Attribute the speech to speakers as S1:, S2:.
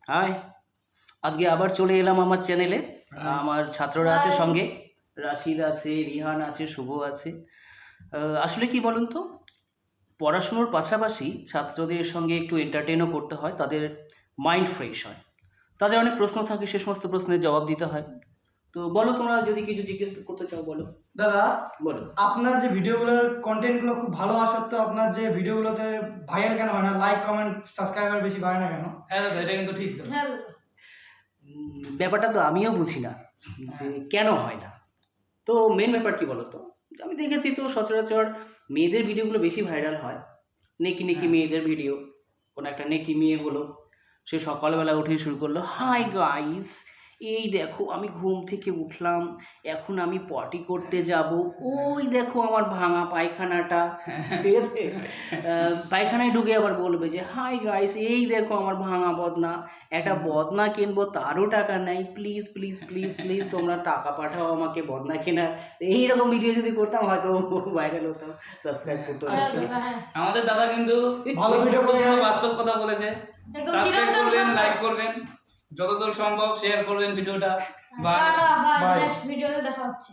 S1: High, আজকে আবার চলে এলাম আমার চ্যানেলে। আমার ছাত্ররা আছে সঙ্গে, রাশিদ আছে, রিহান আছে, শুভ আছে। আসলে কি বলুন তো, পড়াশুনোর পাশাপাশি ছাত্রদের সঙ্গে একটু এন্টারটেনও করতে হয়, তাদের মাইন্ড ফ্রেশ হয়। তাদের অনেক প্রশ্ন থাকে, সে সমস্ত প্রশ্নের জবাব দিতে হয়। তো বলো, তোমরা যদি কিছু জিজ্ঞেস করতে চাও বলো।
S2: দাদা,
S1: বলো।
S2: আপনার যে ভিডিওগুলোর কন্টেন্টগুলো খুব ভালো হওয়া সত্ত্বেও আপনার যে ভিডিওগুলোতে ভাইরাল কেন হয় না, লাইক কমেন্ট সাবস্ক্রাইবার বেশি বাড়ে না কেন?
S3: হ্যাঁ দাদা, এটা কিন্তু ঠিক তো।
S1: ব্যাপারটা তো আমিও বুঝি না যে কেন হয় না। তো মেন ব্যাপার কি বলো তো, আমি দেখেছি তো সচরাচর মেয়েদের ভিডিওগুলো বেশি ভাইরাল হয়। নেকি নেকি মেয়েদের ভিডিও, কোনো একটা নেকি মেয়ে হলো, সে সকালবেলা উঠেই শুরু করলো, হাই গাইস, এই দেখো আমি ঘুম থেকে উঠলাম, এখন আমি পটি করতে যাব, ওই দেখো আমার ভাঙা পায়খানাটা, ঠিক আছে? পায়খানায় ঢুকে আবার বলবে যে হাই গাইস, এই দেখো আমার ভাঙা বদনা, একটা বদনা কিনবো তারও টাকা নাই, প্লিজ প্লিজ প্লিজ প্লিজ তোমরা টাকা পাঠাও আমাকে বদনা কেনার। এইরকম ভিডিও যদি করতাম হয়তো ভাইরাল হতাম, সাবস্ক্রাইব করতে হচ্ছে।
S3: আমাদের দাদা কিন্তু
S2: ভালো ভিডিও করে
S3: বাস্তব কথা বলেছে। সাবস্ক্রাইব করবেন, লাইক করবেন, যতদূর সম্ভব শেয়ার করবেন ভিডিওটা।
S2: বাই।
S4: নেক্সট ভিডিওতে দেখা হচ্ছে।